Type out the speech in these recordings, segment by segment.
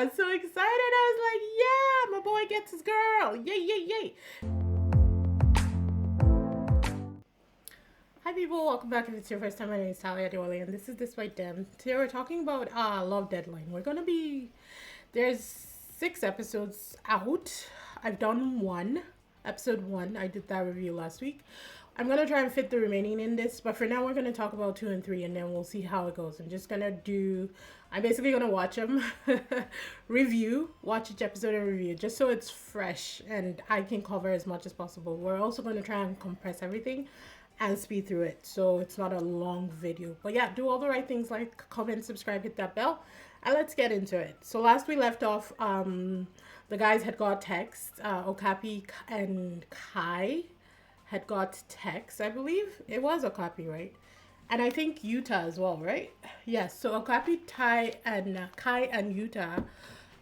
I was so excited. I was like, yeah, my boy gets his girl. Yay, yay, yay. Hi people, welcome back. If it's your first time, my name is Talia Adewale and this is DISBYDEM. Today we're talking about Love Deadline. There's 6 episodes out. I've done episode 1. I did that review last week. I'm going to try and fit the remaining in this, but for now we're going to talk about 2 and 3 and then we'll see how it goes. I'm basically going to watch them, watch each episode and review, just so it's fresh and I can cover as much as possible. We're also going to try and compress everything and speed through it so it's not a long video. But yeah, do all the right things, like, comment, subscribe, hit that bell, and let's get into it. So last we left off, the guys had got texts. Okapi and Kai had got texts. I believe it was Okapi, right? And I think Utah as well, right? Yes. So Okapi, Kai and Utah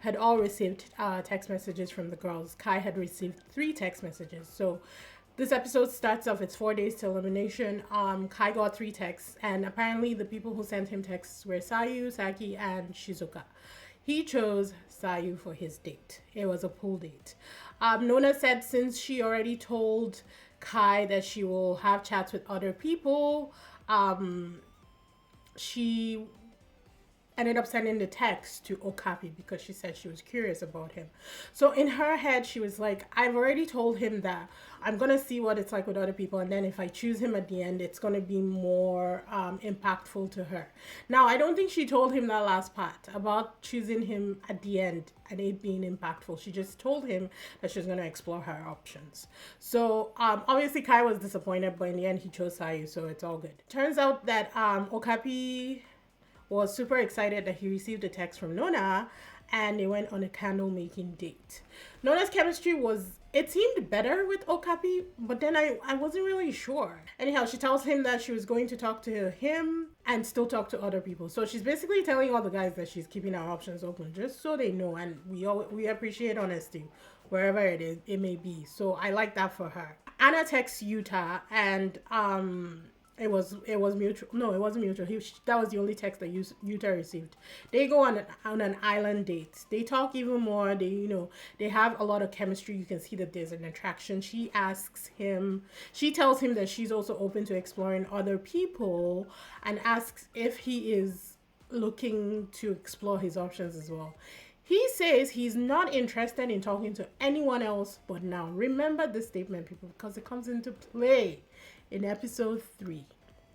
had all received text messages from the girls. Kai had received 3 text messages. So this episode starts off, it's 4 days to elimination. Kai got 3 texts, and apparently the people who sent him texts were Sayu, Saki, and Shizuka. He chose Sayu for his date. It was a pool date. Nona said since she already told Kai that she will have chats with other people, she ended up sending the text to Okapi because she said she was curious about him. So in her head, she was like, I've already told him that I'm going to see what it's like with other people. And then if I choose him at the end, it's going to be more impactful to her. Now, I don't think she told him that last part about choosing him at the end and it being impactful. She just told him that she was going to explore her options. So obviously Kai was disappointed, but in the end he chose Sayu, so it's all good. Turns out that Okapi was super excited that he received a text from Nona and they went on a candle making date. Nona's chemistry it seemed better with Okapi, but then I wasn't really sure. Anyhow, she tells him that she was going to talk to him and still talk to other people. So she's basically telling all the guys that she's keeping our options open just so they know, and we appreciate honesty wherever it may be. So I like that for her. Anna texts Utah and it was mutual. No, it wasn't mutual. That was the only text that Utah received. They go on an island date. They talk even more. They have a lot of chemistry. You can see that there's an attraction. She tells him that she's also open to exploring other people and asks if he is looking to explore his options as well. He says he's not interested in talking to anyone else but now. Remember this statement, people, because it comes into play in episode 3.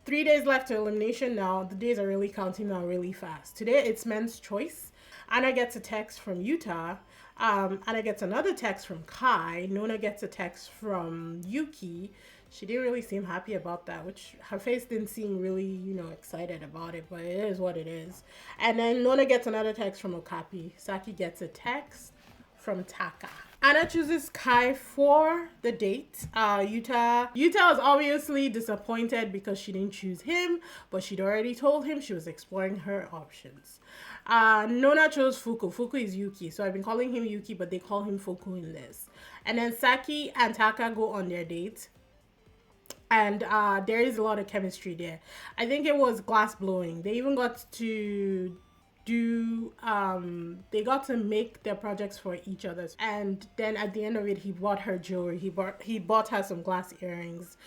3 days left to elimination now. The days are really counting now really fast. Today it's men's choice. Anna gets a text from Utah. Anna gets another text from Kai. Nona gets a text from Yuki. She didn't really seem happy about that, which her face didn't seem really, excited about it, but it is what it is. And then Nona gets another text from Okapi. Saki gets a text from Taka. Anna chooses Kai for the date. Utah was obviously disappointed because she didn't choose him, but she'd already told him she was exploring her options. Nona chose Fuku. Fuku is Yuki, so I've been calling him Yuki, but they call him Fuku in this. And then Saki and Taka go on their date. And there is a lot of chemistry there. I think it was glass blowing. They even got to they got to make their projects for each other, and then at the end of it he bought her jewelry. He bought her some glass earrings.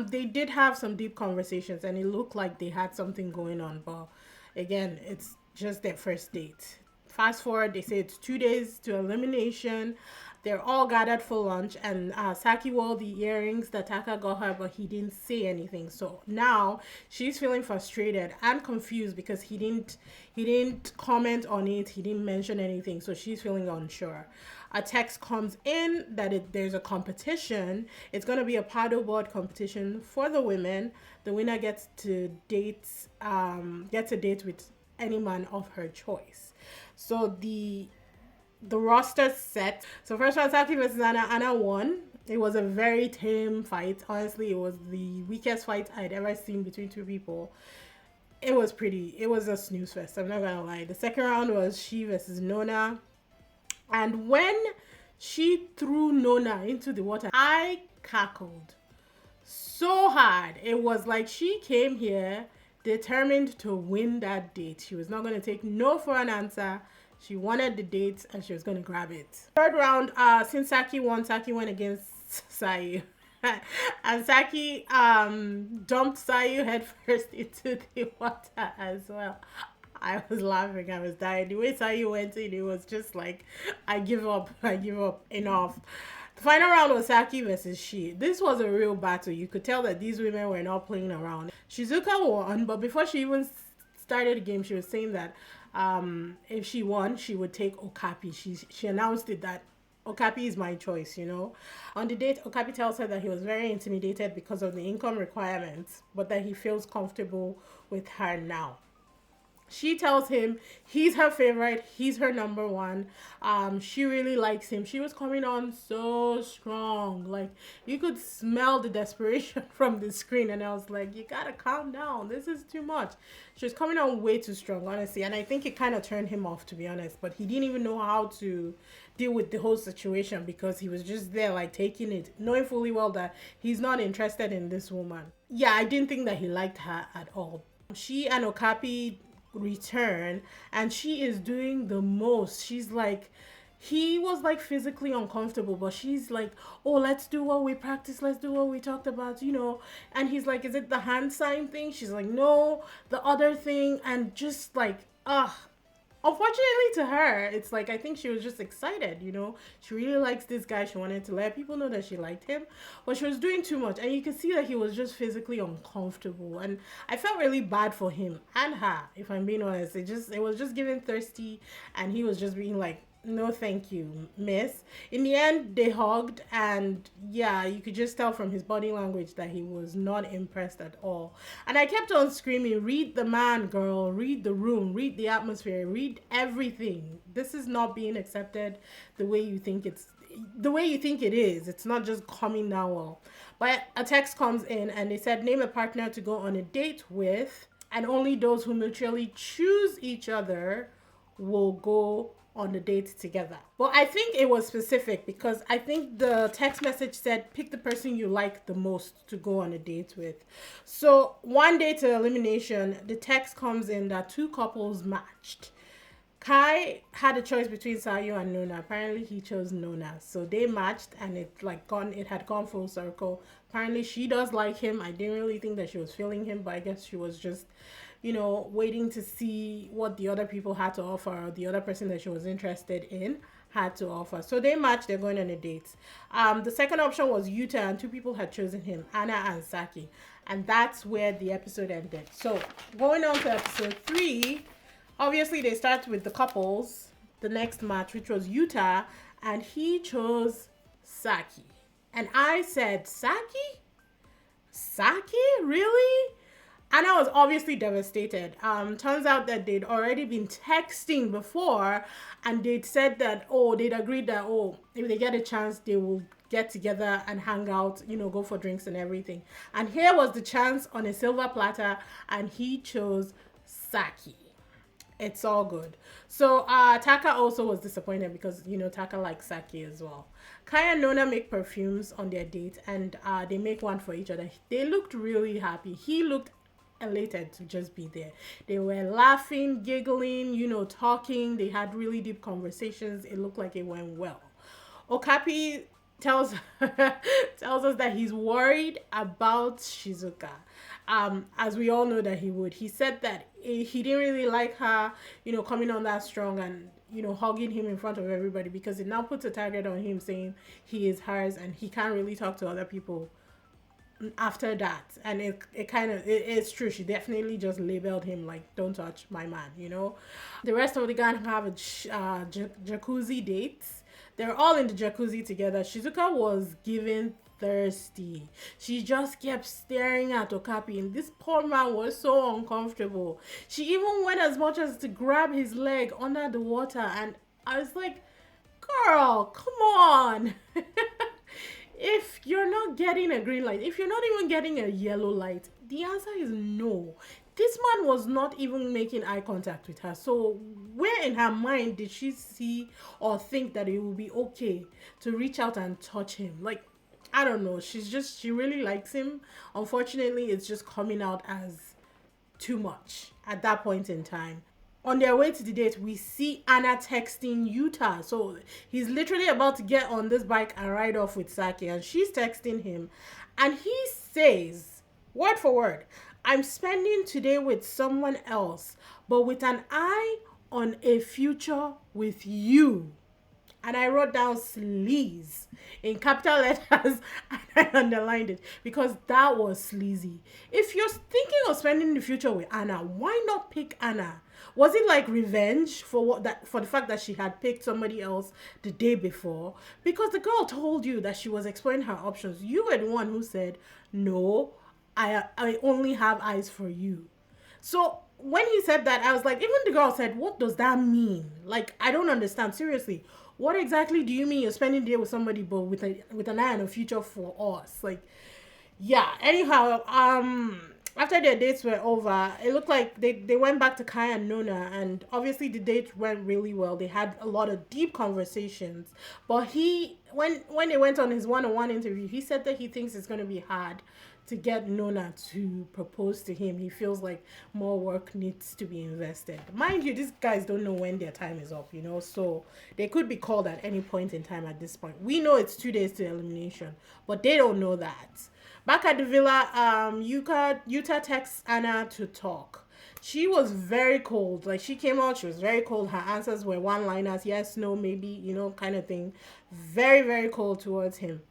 They did have some deep conversations and it looked like they had something going on, but again, it's just their first date. Fast forward, they say it's 2 days to elimination. They're all gathered for lunch, and Saki wore the earrings that Taka got her, but he didn't say anything. So now she's feeling frustrated and confused because he didn't comment on it. He didn't mention anything, so she's feeling unsure. A text comes in that there's a competition. It's going to be a paddleboard competition for the women. The winner gets a date with any man of her choice. So the roster's set. So first round, Saki versus Anna. Anna won. It was a very tame fight. Honestly, it was the weakest fight I'd ever seen between 2 people. It was pretty. It was a snooze fest, I'm not gonna lie. The second round was she versus Nona. And when she threw Nona into the water, I cackled so hard. It was like she came here determined to win that date. She was not going to take no for an answer. She wanted the date and she was going to grab it. Third round, since Saki won, Saki went against Sayu. And Saki dumped Sayu headfirst into the water as well. I was laughing, I was dying. The way Sayu went in, it was just like, I give up, enough. The final round was Saki versus Shi. This was a real battle. You could tell that these women were not playing around. Shizuka won, but before she even started the game, she was saying that if she won, she would take Okapi. She announced it that Okapi is my choice, you know. On the date, Okapi tells her that he was very intimidated because of the income requirements, but that he feels comfortable with her now. She tells him he's her favorite, he's her number one. She really likes him. She was coming on so strong. Like, you could smell the desperation from the screen, and I was like, you gotta calm down. This is too much. She was coming on way too strong, honestly. And I think it kind of turned him off, to be honest. But he didn't even know how to deal with the whole situation because he was just there, like, taking it, knowing fully well that he's not interested in this woman. Yeah, I didn't think that he liked her at all. She and Okapi return, and she is doing the most. She's like, he was like physically uncomfortable, but she's like, oh, let's do what we practiced, let's do what we talked about, you know. And he's like, is it the hand sign thing? She's like, no, the other thing. And just like, unfortunately to her, it's like, I think she was just excited, you know. She really likes this guy. She wanted to let people know that she liked him, but she was doing too much. And you could see that he was just physically uncomfortable. And I felt really bad for him and her, if I'm being honest. It was just giving thirsty, and he was just being like, no thank you, miss. In the end, they hugged, and yeah, you could just tell from his body language that he was not impressed at all. And I kept on screaming, read the man, girl, read the room, read the atmosphere, read everything. This is not being accepted the way you think it is. It's not just coming down well. But a text comes in, and they said, name a partner to go on a date with, and only those who mutually choose each other will go on the date together. Well, I think it was specific because I think the text message said pick the person you like the most to go on a date with. So one day to elimination, the text comes in that two couples matched. Kai had a choice between Sayu and Nona. Apparently he chose Nona. So they matched, and it had gone full circle. Apparently she does like him. I didn't really think that she was feeling him, but I guess she was just, you know, waiting to see what the other people had to offer, or the other person that she was interested in had to offer. So they matched, they're going on a date. The second option was Yuta, and two people had chosen him, Anna and Saki. And that's where the episode ended. So going on to episode 3, obviously they start with the couples, the next match, which was Yuta, and he chose Saki. And I said, Saki? Saki? Really? And I was obviously devastated. Turns out that they'd already been texting before, and they'd said that, they'd agreed that, if they get a chance, they will get together and hang out, you know, go for drinks and everything. And here was the chance on a silver platter, and he chose Saki. It's all good. So Taka also was disappointed because, you know, Taka likes Saki as well. Kai and Nona make perfumes on their date, and they make one for each other. They looked really happy. He looked elated to just be there. They were laughing, giggling, you know, talking. They had really deep conversations. It looked like it went well. Okapi tells us that he's worried about Shizuka. As we all know that he would. He said that he didn't really like her, you know, coming on that strong and, you know, hugging him in front of everybody, because it now puts a target on him saying he is hers and he can't really talk to other people after that. And it's true. She definitely just labeled him like, don't touch my man, you know. The rest of the gang have a jacuzzi dates. They're all in the jacuzzi together. Shizuka was giving thirsty. She just kept staring at Okapi, and this poor man was so uncomfortable. She even went as much as to grab his leg under the water, and I was like, girl, come on. If you're not getting a green light, if you're not even getting a yellow light, the answer is no. This man was not even making eye contact with her. So where in her mind did she see or think that it would be okay to reach out and touch him? Like, I don't know. She really likes him. Unfortunately, it's just coming out as too much at that point in time. on their way to the date, we see Anna texting Utah. So he's literally about to get on this bike and ride off with Saki, and she's texting him. And he says, word for word, I'm spending today with someone else, but with an eye on a future with you. And I wrote down sleaze in capital letters and I underlined it because that was sleazy. If you're thinking of spending the future with Anna, why not pick Anna? Was it like revenge for for the fact that she had picked somebody else the day before? Because the girl told you that she was exploring her options. You were the one who said, "No, I only have eyes for you." So when he said that, I was like, even the girl said, what does that mean? Like, I don't understand. Seriously, what exactly do you mean you're spending the day with somebody but with an eye on a future for us? Like, yeah. Anyhow, after their dates were over, it looked like they went back to Kai and Nona, and obviously the date went really well. They had a lot of deep conversations. But when they went on his one-on-one interview, he said that he thinks it's gonna be hard to get Nona to propose to him. He feels like more work needs to be invested. Mind you, these guys don't know when their time is up, so they could be called at any point in time at this point. We know it's 2 days to elimination, but they don't know that. Back at the villa, Utah texts Anna to talk. She was very cold. Like, she came out, she was very cold. Her answers were one-liners, yes, no, maybe, kind of thing. Very, very cold towards him.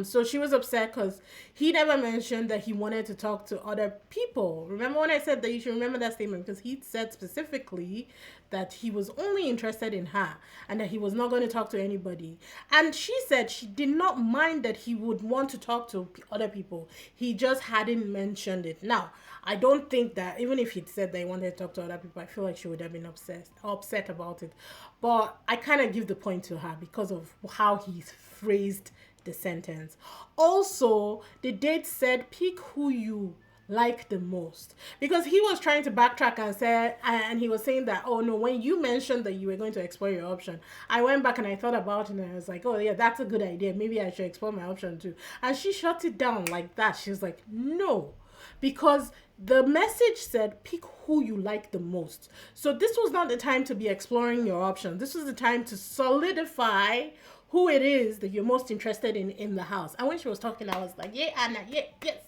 So she was upset because he never mentioned that he wanted to talk to other people. Remember when I said that you should remember that statement, because he said specifically that he was only interested in her and that he was not going to talk to anybody. And she said she did not mind that he would want to talk to other people. He just hadn't mentioned it. Now, I don't think that even if he'd said that he wanted to talk to other people, I feel like she would have been upset about it. But I kind of give the point to her because of how he phrased the sentence. Also, the date said pick who you like the most, because he was trying to backtrack and he was saying that, oh no, when you mentioned that you were going to explore your option, I went back and I thought about it and I was like, oh yeah, that's a good idea, maybe I should explore my option too. And she shut it down like that. She was like, no, because the message said pick who you like the most. So this was not the time to be exploring your options. This was the time to solidify who it is that you're most interested in the house. And when she was talking, I was like, yeah, Anna, yeah,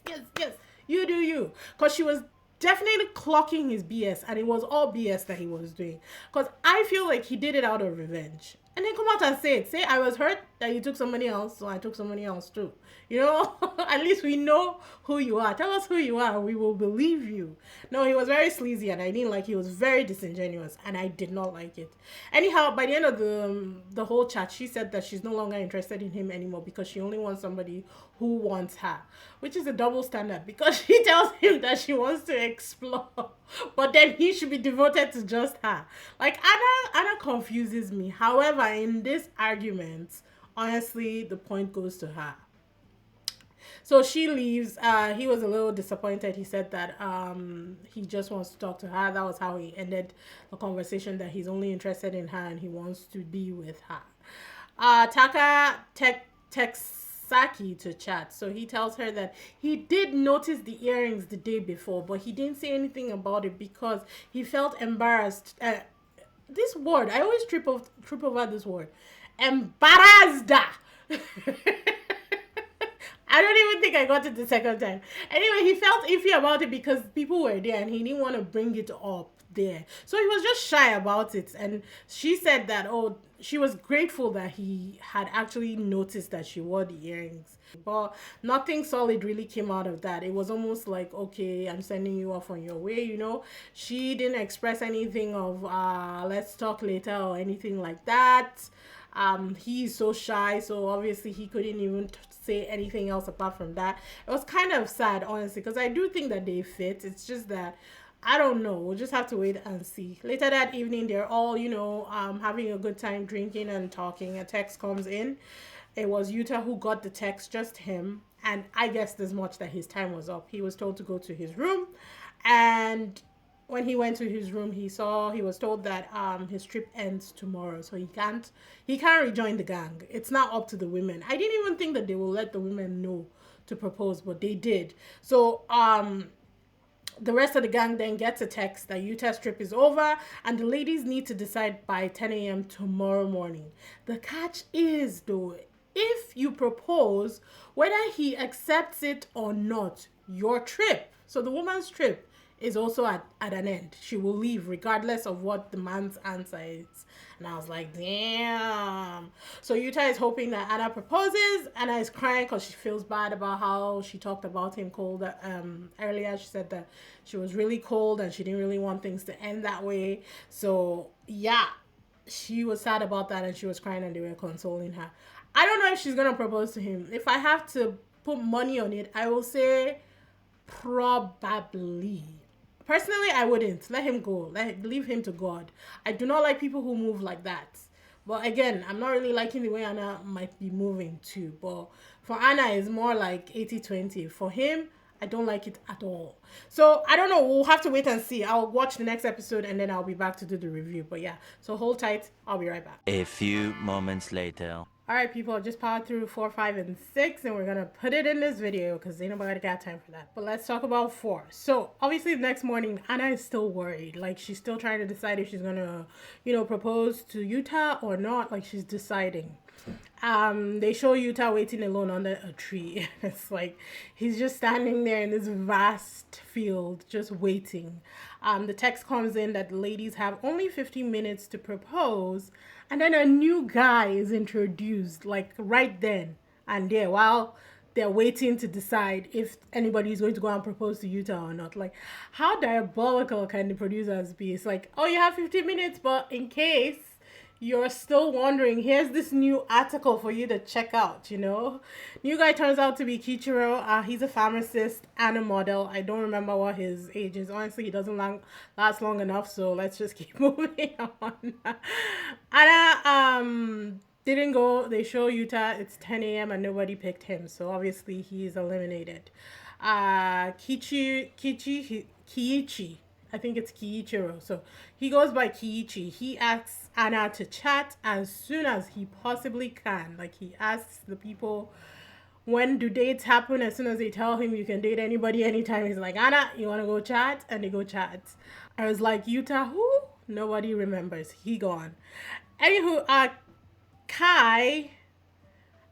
yes, you do you. Because she was definitely clocking his BS, and it was all BS that he was doing. Because I feel like he did it out of revenge. And then come out and say it. Say, I was hurt that you took somebody else, so I took somebody else too. At least we know who you are. Tell us who you are, we will believe you. No, he was very sleazy, and I didn't like it. He was very disingenuous, and I did not like it. Anyhow, by the end of the whole chat, she said that she's no longer interested in him anymore because she only wants somebody who wants her, which is a double standard, because she tells him that she wants to explore, but then he should be devoted to just her. Like, Anna confuses me. However, in this argument, honestly, the point goes to her. So she leaves. He was a little disappointed. He said that he just wants to talk to her. That was how he ended the conversation, that he's only interested in her and he wants to be with her. Taka texts Saki to chat. So he tells her that he did notice the earrings the day before, but he didn't say anything about it because he felt embarrassed. This word, I always trip over this word. Embarrassed. I don't even think I got it the second time. Anyway, he felt iffy about it because people were there and he didn't want to bring it up there. So he was just shy about it. And she said that, oh, she was grateful that he had actually noticed that she wore the earrings. But nothing solid really came out of that. It was almost like, okay, I'm sending you off on your way, She didn't express anything of, let's talk later or anything like that. He's so shy, so obviously he couldn't even say anything else apart from that. It was kind of sad, honestly, because I do think that they fit. It's just that I don't know. We'll just have to wait and see. Later that evening, they're all, having a good time drinking and talking. A text comes in. It was Utah who got the text, just him. And I guessed as much that his time was up. He was told to go to his room, and when he went to his room, he was told that his trip ends tomorrow, so he can't rejoin the gang. It's not up to the women. I didn't even think that they will let the women know to propose, but they did. So The rest of the gang then gets a text that Utah's trip is over and the ladies need to decide by 10 a.m. tomorrow morning. The catch is, though, if you propose, whether he accepts it or not, your trip, so the woman's trip, is also at an end. She will leave regardless of what the man's answer is. And I was like, damn. So Utah is hoping that Anna proposes. Anna is crying because she feels bad about how she talked about him cold earlier. She said that she was really cold and she didn't really want things to end that way. So yeah, she was sad about that and she was crying and they were consoling her. I don't know if she's gonna propose to him. If I have to put money on it, I will say probably. Personally, I wouldn't. Let him go. Leave him to God. I do not like people who move like that. But again, I'm not really liking the way Anna might be moving too. But for Anna, it's more like 80-20. For him, I don't like it at all. So I don't know. We'll have to wait and see. I'll watch the next episode and then I'll be back to do the review. But yeah, so hold tight. I'll be right back. A few moments later. All right, people, just powered through 4, 5, and 6, and we're going to put it in this video because ain't nobody got time for that. But let's talk about 4. So, obviously, the next morning, Anna is still worried. Like, she's still trying to decide if she's going to, propose to Utah or not. Like, she's deciding. They show Utah waiting alone under a tree. It's like he's just standing there in this vast field, just waiting. The text comes in that the ladies have only 15 minutes to propose, and then a new guy is introduced, like right then and there, while they're waiting to decide if anybody is going to go and propose to Utah or not. Like, how diabolical can the producers be? It's like, oh, you have 15 minutes, but in case you're still wondering, here's this new article for you to check out, New guy turns out to be Kichiro. He's a pharmacist and a model. I don't remember what his age is. Honestly, he doesn't last long enough, so let's just keep moving on. Anna didn't go. They show Utah. It's 10 a.m. and nobody picked him, so obviously he's eliminated. Kiichi, I think it's Kiichiro. So he goes by Kiichi. He asks Anna to chat as soon as he possibly can. Like, he asks the people, when do dates happen? As soon as they tell him you can date anybody anytime, he's like, Anna, you want to go chat? And they go chat. I was like, Utah, who? Nobody remembers. He gone. Anywho, Kai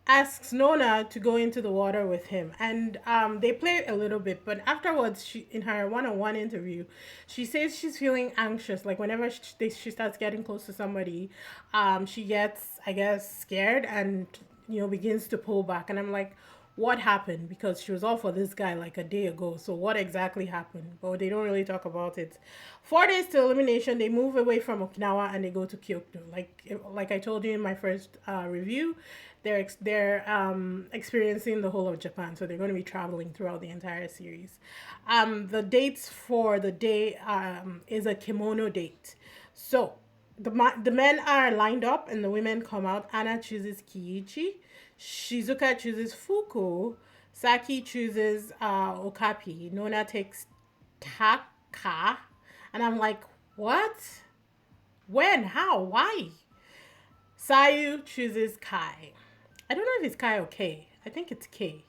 asks Nona to go into the water with him, and they play a little bit, but afterwards, she, in her one-on-one interview, she says she's feeling anxious. Like, whenever she starts getting close to somebody, she gets, I guess, scared and begins to pull back. And I'm like, what happened? Because she was all for this guy like a day ago. So what exactly happened? But they don't really talk about it. 4 days to elimination, they move away from Okinawa and they go to Kyoto. Like I told you in my first review, they're experiencing the whole of Japan. So they're going to be traveling throughout the entire series. The dates for the day is a kimono date. So the men are lined up and the women come out. Anna chooses Kiichi. Shizuka chooses Fuku. Saki chooses Okapi. Nona takes Taka. And I'm like, what? When? How? Why? Sayu chooses Kai. I don't know if it's Kai or K. I think it's K.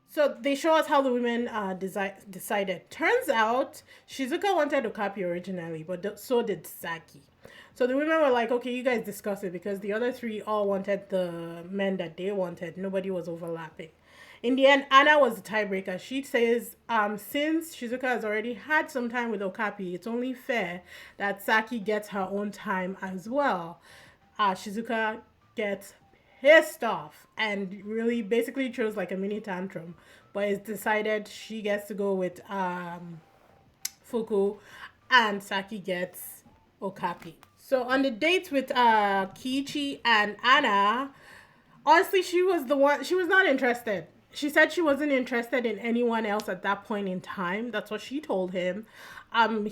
So they show us how the women decided. Turns out, Shizuka wanted Okapi originally, but so did Saki. So the women were like, okay, you guys discuss it, because the other 3 all wanted the men that they wanted. Nobody was overlapping. In the end, Anna was the tiebreaker. She says, since Shizuka has already had some time with Okapi, it's only fair that Saki gets her own time as well. Shizuka gets pissed off and really basically throws like a mini tantrum, but it's decided she gets to go with Fuku and Saki gets Okapi. So on the dates with Kiichi and Anna, honestly, she was not interested. She said she wasn't interested in anyone else at that point in time. That's what she told him.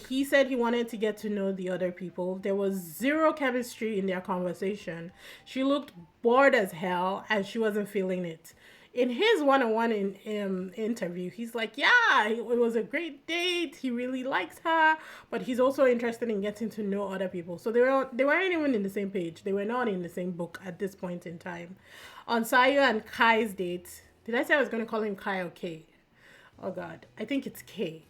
He said he wanted to get to know the other people. There was zero chemistry in their conversation. She looked bored as hell and she wasn't feeling it. In his one-on-one interview, he's like, yeah, it was a great date. He really likes her, but he's also interested in getting to know other people. So they weren't even in the same page. They were not in the same book at this point in time. On Sayu and Kai's date, did I say I was going to call him Kai or K? Oh, God. I think it's K.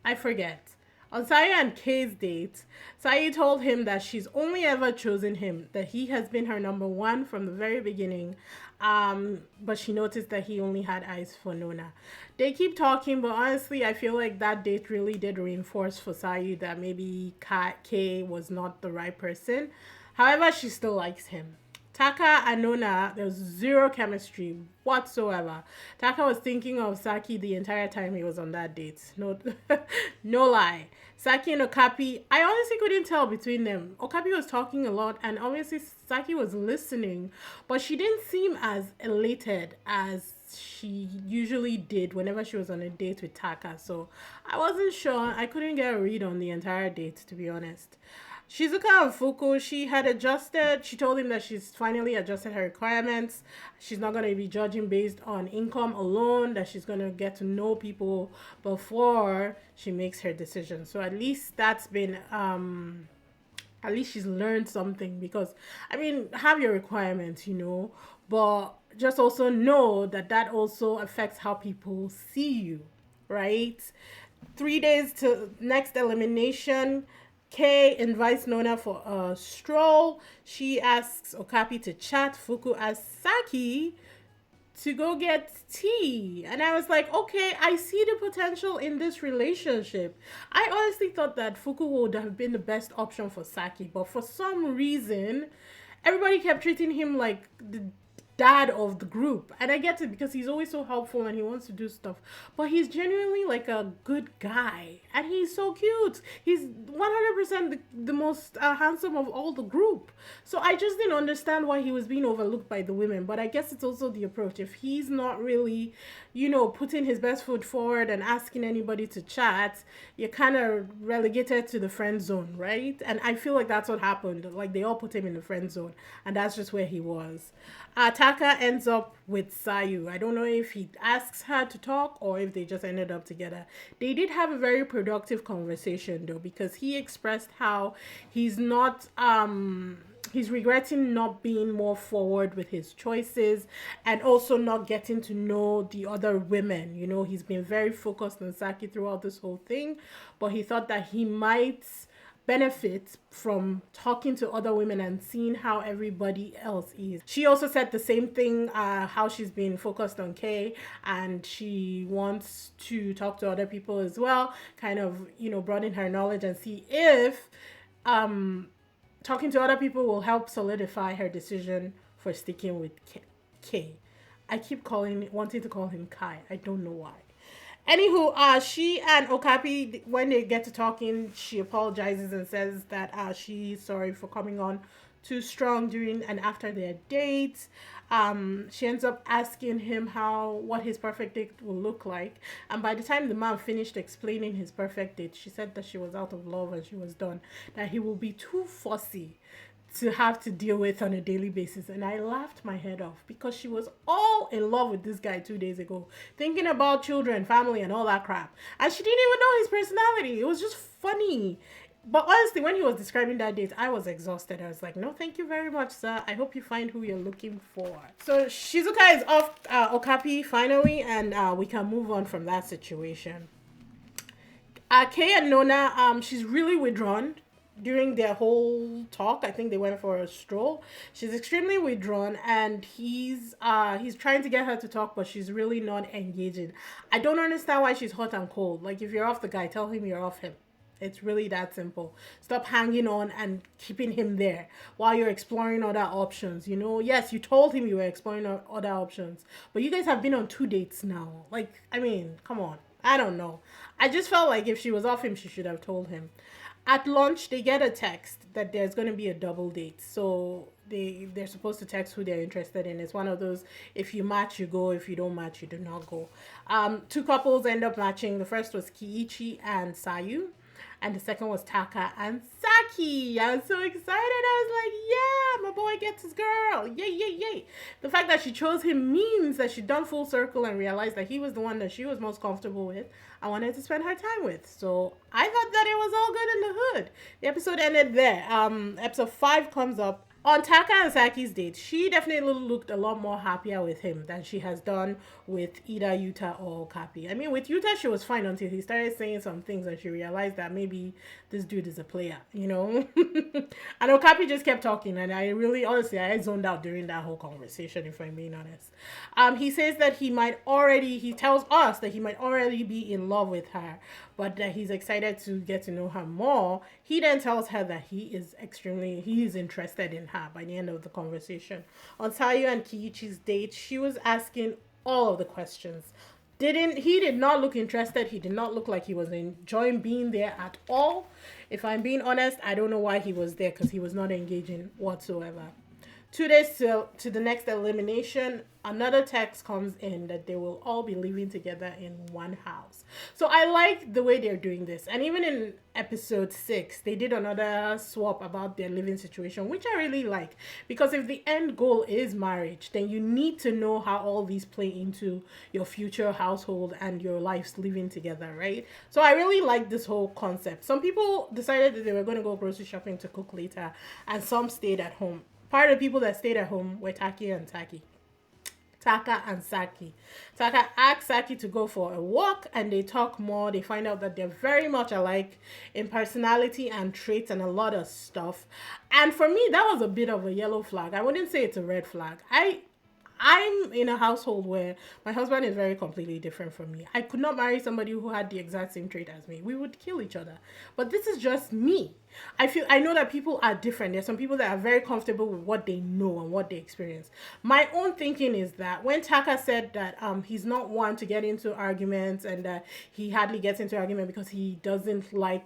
I forget. On Saya and Kay's date, Saya told him that she's only ever chosen him, that he has been her number one from the very beginning. But she noticed that he only had eyes for Nona. They keep talking, but honestly, I feel like that date really did reinforce for Saya that maybe Kay was not the right person. However, she still likes him. Taka and Nona, there was zero chemistry whatsoever. Taka was thinking of Saki the entire time he was on that date. No, no lie. Saki and Okapi, I honestly couldn't tell between them. Okapi was talking a lot, and obviously Saki was listening, but she didn't seem as elated as she usually did whenever she was on a date with Taka. So I wasn't sure. I couldn't get a read on the entire date, to be honest. Shizuka and Fuku, she told him that she's finally adjusted her requirements. She's not going to be judging based on income alone, that she's going to get to know people before she makes her decision. So at least that's been, at least she's learned something because, I mean, have your requirements, but just also know that that also affects how people see you, right? 3 days to next elimination. Kay invites Nona for a stroll. She asks Okapi to chat. Fuku asks Saki to go get tea. And I was like, okay, I see the potential in this relationship. I honestly thought that Fuku would have been the best option for Saki, but for some reason, everybody kept treating him like the dad of the group. And I get it because he's always so helpful and he wants to do stuff. But he's genuinely like a good guy. And he's so cute. He's 100% the most handsome of all the group. So I just didn't understand why he was being overlooked by the women. But I guess it's also the approach. If he's not really, putting his best foot forward and asking anybody to chat, you're kind of relegated to the friend zone, right? And I feel like that's what happened. Like they all put him in the friend zone. And that's just where he was. Taka ends up with Sayu. I don't know if he asks her to talk or if they just ended up together. They did have a very productive conversation though, because he expressed how he's not he's regretting not being more forward with his choices and also not getting to know the other women. He's been very focused on Saki throughout this whole thing, but he thought that he might benefit from talking to other women and seeing how everybody else is. She also said the same thing, how she's been focused on Kay and she wants to talk to other people as well, kind of, broaden her knowledge and see if talking to other people will help solidify her decision for sticking with Kay. I keep wanting to call him Kai. I don't know why. Anywho, she and Okapi, when they get to talking, she apologizes and says that she's sorry for coming on too strong during and after their date. She ends up asking him what his perfect date will look like. And by the time the man finished explaining his perfect date, she said that she was out of love and she was done. That he will be too fussy to have to deal with on a daily basis. And I laughed my head off because she was all in love with this guy 2 days ago, thinking about children, family, and all that crap. And she didn't even know his personality. It was just funny. But honestly, when he was describing that date, I was exhausted. I was like, no, thank you very much, sir. I hope you find who you're looking for. So Shizuka is off Okapi finally, and we can move on from that situation. Kay and Nona, she's really withdrawn during their whole talk. I think they went for a stroll. She's extremely withdrawn and he's trying to get her to talk, but she's really not engaging. I don't understand why she's hot and cold. Like, if you're off the guy, tell him you're off him. It's really that simple. Stop hanging on and keeping him there while you're exploring other options. Yes, you told him you were exploring other options, but you guys have been on 2 dates now. Like, I mean, come on. I don't know. I just felt like if she was off him, she should have told him. At lunch, they get a text that there's going to be a double date. So they're supposed to text who they're interested in. It's one of those, if you match, you go. If you don't match, you do not go. 2 couples end up matching. The first was Kiichi and Sayu. And the second was Taka and Saki. I was so excited. I was like, yeah, my boy gets his girl. Yay, yay, yay. The fact that she chose him means that she'd done full circle and realized that he was the one that she was most comfortable with. I wanted to spend her time with. So I thought that it was all good in the hood. The episode ended there. Episode 5 comes up On Taka and Saki's date, she definitely looked a lot more happier with him than she has done with either Yuta or Okapi. I mean, with Yuta, she was fine until he started saying some things and she realized that maybe this dude is a player, you know? And Okapi just kept talking, and I really, honestly, I zoned out during that whole conversation, if I'm being honest. He says that he tells us that he might already be in love with her, but that he's excited to get to know her more. He then tells her that he is interested in her by the end of the conversation. On Tayo and Kiichi's date, she was asking all of the questions. He did not look interested. He did not look like he was enjoying being there at all. If I'm being honest, I don't know why he was there, because he was not engaging whatsoever. 2 days to the next elimination, another text comes in that they will all be living together in one house. So I like the way they're doing this. And even in episode 6, they did another swap about their living situation, which I really like. Because if the end goal is marriage, then you need to know how all these play into your future household and your lives living together, right? So I really like this whole concept. Some people decided that they were going to go grocery shopping to cook later, and some stayed at home. Part of the people that stayed at home were Taka and Saki. Taka asked Saki to go for a walk, and they talk more. They find out that they're very much alike in personality and traits and a lot of stuff. And for me, that was a bit of a yellow flag. I wouldn't say it's a red flag. I'm in a household where my husband is very completely different from me. I could not marry somebody who had the exact same trait as me. We would kill each other. But this is just me. I know that people are different. There's some people that are very comfortable with what they know and what they experience. My own thinking is that when Taka said that he's not one to get into arguments, and that he hardly gets into argument because he doesn't like,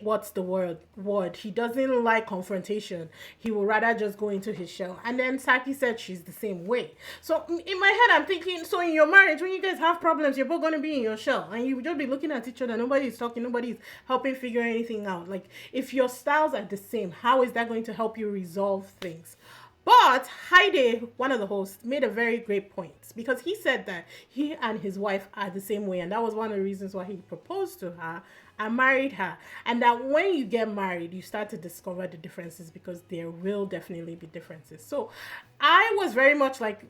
what's the word? He doesn't like confrontation. He would rather just go into his shell. And then Saki said she's the same way. So in my head, I'm thinking, so in your marriage, when you guys have problems, you're both going to be in your shell, and you would just be looking at each other. Nobody's talking. Nobody's helping figure anything out. Like, if your styles are the same, how is that going to help you resolve things? But Heide, one of the hosts, made a very great point, because he said that he and his wife are the same way, and that was one of the reasons why he proposed to her and married her. And that when you get married, you start to discover the differences, because there will definitely be differences. So I was very much like,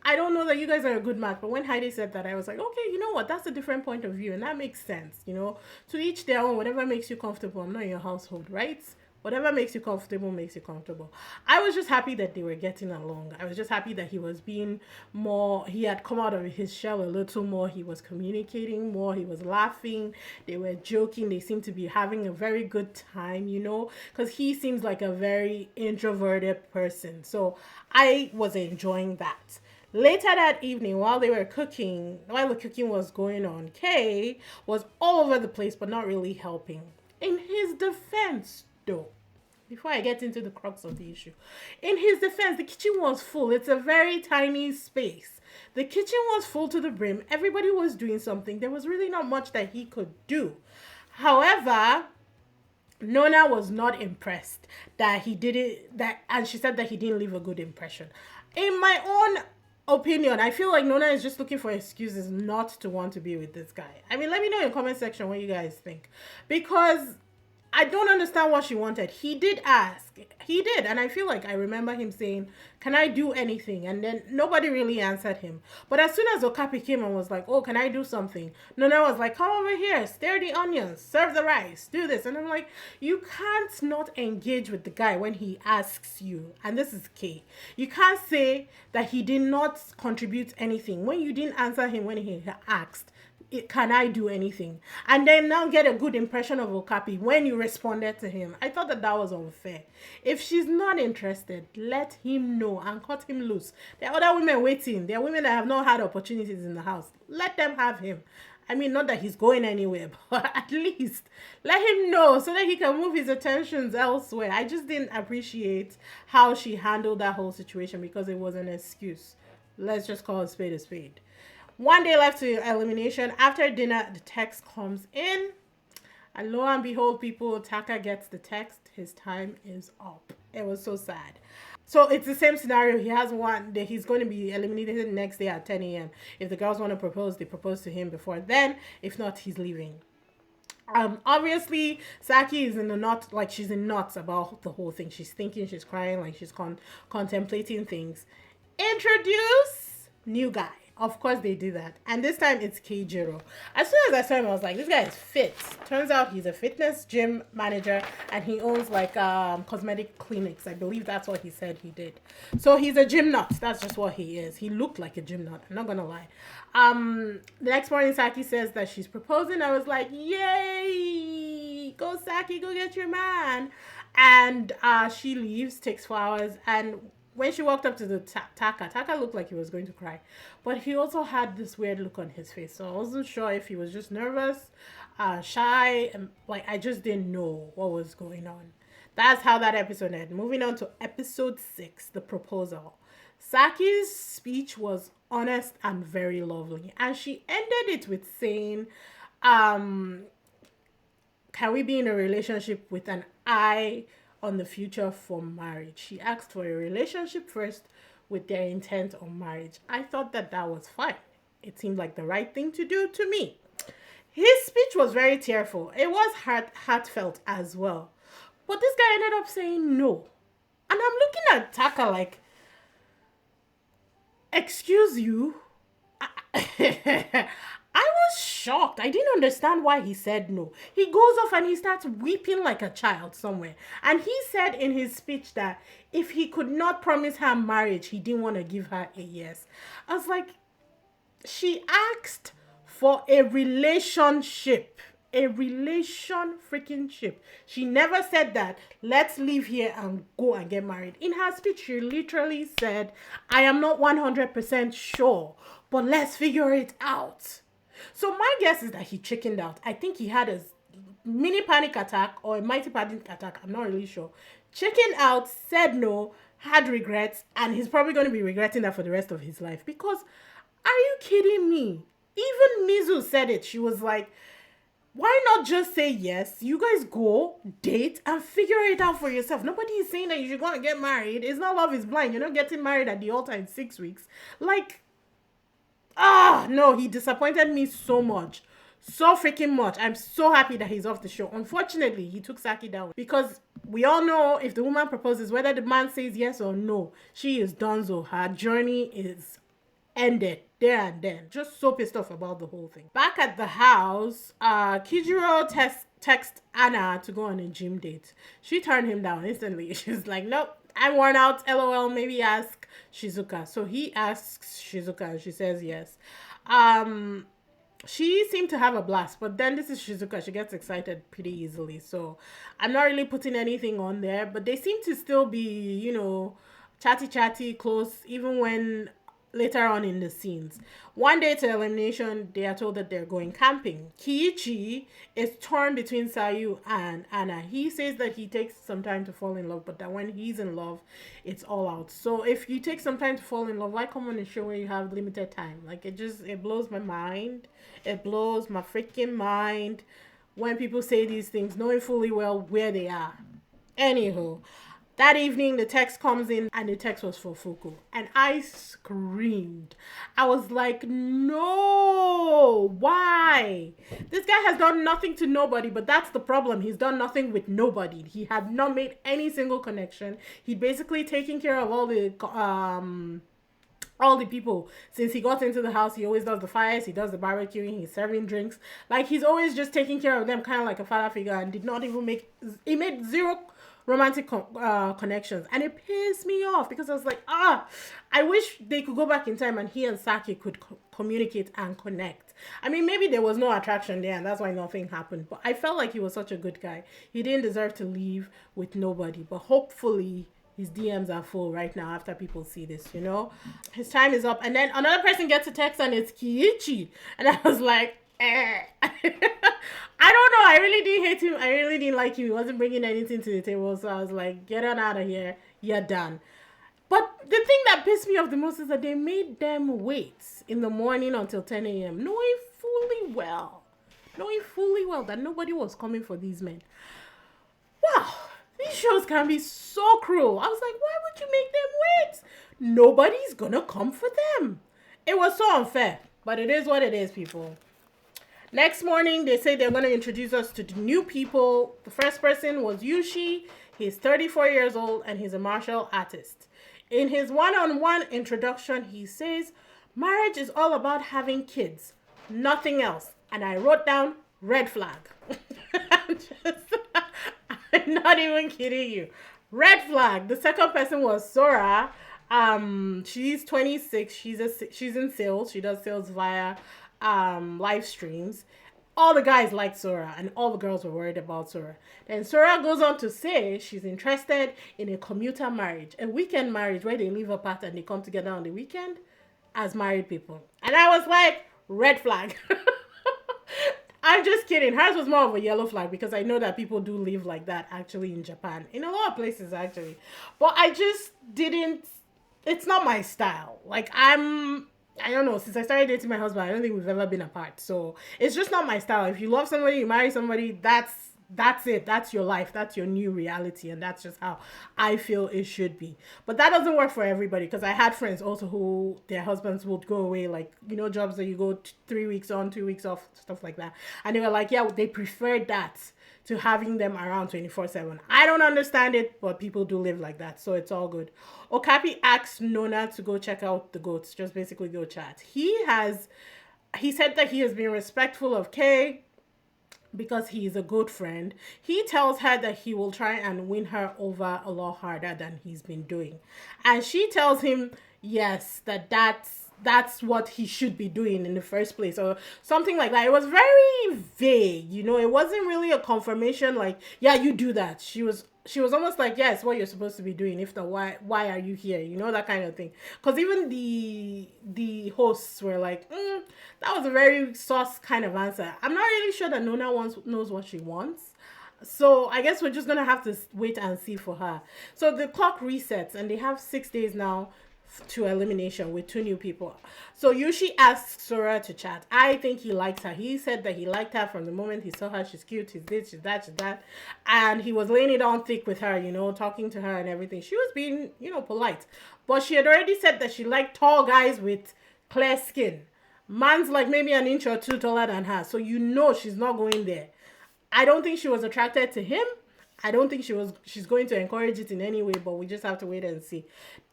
I don't know that you guys are a good match. But when Heidi said that, I was like, okay, you know what? That's a different point of view, and that makes sense. To each their own. Whatever makes you comfortable. I'm not in your household, right? Whatever makes you comfortable makes you comfortable. I was just happy that they were getting along. I was just happy that he was being more, he had come out of his shell a little more. He was communicating more. He was laughing. They were joking. They seemed to be having a very good time, because he seems like a very introverted person. So I was enjoying that. Later that evening, while the cooking was going on, Kay was all over the place, but not really helping. In his defense, though, before I get into the crux of the issue, in his defense, the kitchen was full. It's a very tiny space. The kitchen was full to the brim. Everybody was doing something. There was really not much that he could do. However, Nona was not impressed that he did it, and she said that he didn't leave a good impression. In my own opinion, I feel like Nona is just looking for excuses not to want to be with this guy. I mean, let me know in the comment section what you guys think, because I don't understand what she wanted. He did ask. He did. And I feel like I remember him saying, can I do anything? And then nobody really answered him. But as soon as Okapi came and was like, oh, can I do something? Nona was like, come over here, stir the onions, serve the rice, do this. And I'm like, you can't not engage with the guy when he asks you. And this is key. You can't say that he did not contribute anything when you didn't answer him when he asked. Can I do anything? And then now get a good impression of Okapi when you responded to him. I thought that was unfair. If she's not interested, let him know and cut him loose. There are other women waiting. There are women that have not had opportunities in the house. Let them have him. I mean, not that he's going anywhere, but at least let him know so that he can move his attentions elsewhere. I just didn't appreciate how she handled that whole situation, because it was an excuse. Let's just call a spade a spade. 1 day left to elimination. After dinner, the text comes in. And lo and behold, people, Taka gets the text. His time is up. It was so sad. So it's the same scenario. He has one that he's going to be eliminated next day at 10 a.m. If the girls want to propose, they propose to him before then. If not, he's leaving. Obviously, Saki is in the knot, like she's in knots about the whole thing. She's thinking, she's crying, like she's contemplating things. Introduce new guy. Of course they do that. And this time it's Keijiro. As soon as I saw him, I was like, this guy is fit. Turns out he's a fitness gym manager and he owns like cosmetic clinics. I believe that's what he said he did. So he's a gym nut. That's just what he is. He looked like a gym nut. I'm not gonna lie. The next morning Saki says that she's proposing. I was like, yay! Go Saki, go get your man. And she leaves, takes flowers, and when she walked up to the Taka looked like he was going to cry. But he also had this weird look on his face. So I wasn't sure if he was just nervous, shy, and like I just didn't know what was going on. That's how that episode ended. Moving on to episode 6, the proposal. Saki's speech was honest and very lovely. And she ended it with saying, can we be in a relationship with an eye on the future for marriage? She asked for a relationship first with their intent on marriage. I thought that was fine. It seemed like the right thing to do to me. His speech was very tearful. It was heartfelt as well. But this guy ended up saying no. And I'm looking at Taka like, excuse you? I was shocked. I didn't understand why he said no. He goes off and he starts weeping like a child somewhere. And he said in his speech that if he could not promise her marriage, he didn't want to give her a yes. I was like, she asked for a relationship. A relation freaking ship. She never said that, let's leave here and go and get married. In her speech, she literally said, I am not 100% sure, but let's figure it out. So my guess is that he chickened out. I think he had a mini panic attack or a mighty panic attack. I'm not really sure. Chickened out, said no, had regrets, and he's probably going to be regretting that for the rest of his life. Because, are you kidding me? Even Mizu said it. She was like, why not just say yes? You guys go, date, and figure it out for yourself. Nobody is saying that you should go and get married. It's not Love is Blind. You're not getting married at the altar in 6 weeks. Like, no, he disappointed me so much. So freaking much. I'm so happy that he's off the show. Unfortunately, he took Saki down. Because we all know if the woman proposes, whether the man says yes or no, she is donezo. Her journey is ended there and then. Just so pissed off about the whole thing. Back at the house, Kijiro text Anna to go on a gym date. She turned him down instantly. She's like, nope, I'm worn out. LOL, maybe ask Shizuka. So he asks Shizuka and she says yes. She seemed to have a blast, but then this is Shizuka. She gets excited pretty easily. So I'm not really putting anything on there, but they seem to still be, chatty, close, even when later on in the scenes. One day to elimination, they are told that they're going camping. Kiichi is torn between Sayu and Anna. He says that he takes some time to fall in love, but that when he's in love, it's all out. So if you take some time to fall in love, why come on a show where you have limited time? Like, it blows my mind. It blows my freaking mind when people say these things, knowing fully well where they are. Anywho, that evening, the text comes in, and the text was for Fuku. And I screamed. I was like, no, why? This guy has done nothing to nobody, but that's the problem. He's done nothing with nobody. He had not made any single connection. He basically taken care of all the people. Since he got into the house, he always does the fires, he does the barbecuing, he's serving drinks. Like, he's always just taking care of them, kind of like a father figure, and did not even he made zero romantic connections, and it pissed me off because I was like, I wish they could go back in time and he and Saki could communicate and connect. I mean, maybe there was no attraction there and that's why nothing happened, but I felt like he was such a good guy. He didn't deserve to leave with nobody, but hopefully his DMs are full right now after people see this, His time is up. And then another person gets a text and it's Kiichi, and I was like, I don't know. I really didn't hate him. I really didn't like him. He wasn't bringing anything to the table. So I was like, get on out of here. You're done. But the thing that pissed me off the most is that they made them wait in the morning until 10 a.m. knowing fully well that nobody was coming for these men. Wow. These shows can be so cruel. I was like, why would you make them wait? Nobody's gonna come for them. It was so unfair. But it is what it is, people. Next morning, they say they're going to introduce us to the new people. The first person was Yushi. He's 34 years old and he's a martial artist. In his one-on-one introduction, he says, marriage is all about having kids, nothing else. And I wrote down red flag. I'm not even kidding you. Red flag. The second person was Sora. She's 26. She's in sales. She does sales via live streams. All the guys like Sora and all the girls were worried about Sora. Then Sora goes on to say she's interested in a commuter marriage, a weekend marriage where they live apart and they come together on the weekend as married people. And I was like, red flag. I'm just kidding. Hers was more of a yellow flag because I know that people do live like that actually in Japan. In a lot of places actually. But I just didn't, it's not my style. Like I don't know, since I started dating my husband, I don't think we've ever been apart. So it's just not my style. If you love somebody, you marry somebody, that's it. That's your life. That's your new reality. And that's just how I feel it should be. But that doesn't work for everybody because I had friends also who their husbands would go away, like, you know, jobs that you go 3 weeks on, 2 weeks off, stuff like that. And they were like, yeah, they preferred that to having them around 24/7. I don't understand it, but people do live like that, so it's all good. Okapi asked Nona to go check out the goats, just basically go chat. He said that he has been respectful of Kay because he is a good friend. He tells her that he will try and win her over a lot harder than he's been doing. And she tells him, yes, that's what he should be doing in the first place or something like that. It was very vague, you know. It wasn't really a confirmation like, yeah, you do that. She was almost like, yeah, it's what you're supposed to be doing. If not, why are you here? You know, that kind of thing. Because even the hosts were like, that was a very sauce kind of answer. I'm not really sure that Nona knows what she wants. So I guess we're just going to have to wait and see for her. So the clock resets and they have 6 days now to elimination with 2 new people. So Yushi asks Sora to chat. I think he likes her. He said that he liked her from the moment he saw her. She's cute, she's this, she's that, she's that. And he was laying it on thick with her, you know, talking to her and everything. She was being, you know, polite. But she had already said that she liked tall guys with clear skin. Man's like maybe an inch or two taller than her. So you know she's not going there. I don't think she was attracted to him. I don't think she's going to encourage it in any way, but we just have to wait and see.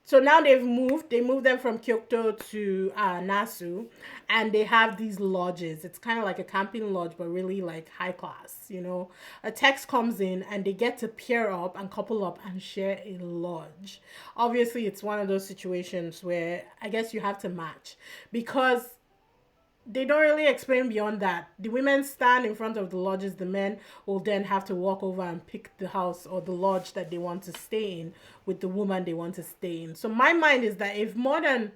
So now they moved them from Kyoto to Nasu, and they have these lodges. It's kind of like a camping lodge, but really like high class, you know. A text comes in and they get to pair up and couple up and share a lodge. Obviously, it's one of those situations where I guess you have to match because they don't really explain beyond that. The women stand in front of the lodges. The men will then have to walk over and pick the house or the lodge that they want to stay in with the woman they want to stay in. So my mind is that if more than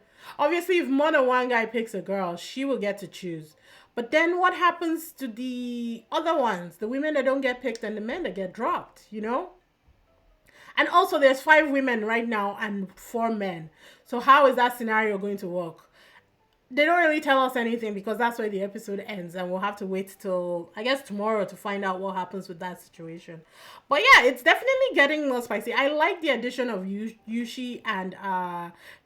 one guy picks a girl, she will get to choose. But then what happens to the other ones, the women that don't get picked and the men that get dropped, you know? And also there's 5 women right now and 4 men. So how is that scenario going to work? They don't really tell us anything because that's where the episode ends, and we'll have to wait till I guess tomorrow to find out what happens with that situation. But yeah, it's definitely getting more spicy. I like the addition of Yushi and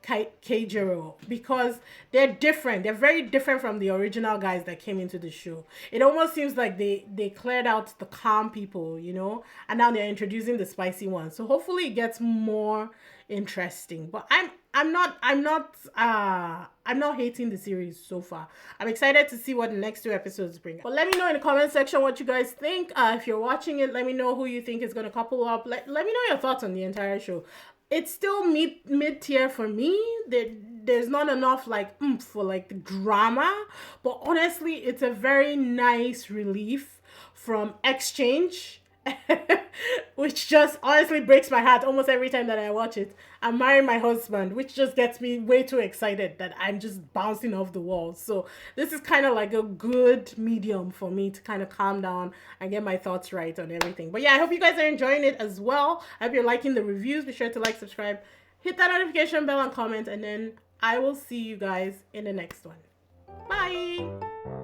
Keijiro because they're different. They're very different from the original guys that came into the show. It almost seems like they cleared out the calm people, you know, and now they're introducing the spicy ones. So hopefully it gets more interesting. But I'm not hating the series so far. I'm excited to see what the next 2 episodes bring. But let me know in the comment section what you guys think. If you're watching it, let me know who you think is going to couple up. Let me know your thoughts on the entire show. It's still mid-tier for me. There's not enough like oomph for like the drama. But honestly, it's a very nice relief from Exchange. Which just honestly breaks my heart almost every time that I watch it. I'm marrying my husband, which just gets me way too excited that I'm just bouncing off the walls. So this is kind of like a good medium for me to kind of calm down and get my thoughts right on everything. But yeah, I hope you guys are enjoying it as well. I hope you're liking the reviews. Be sure to like, subscribe, hit that notification bell and comment, and then I will see you guys in the next one. Bye!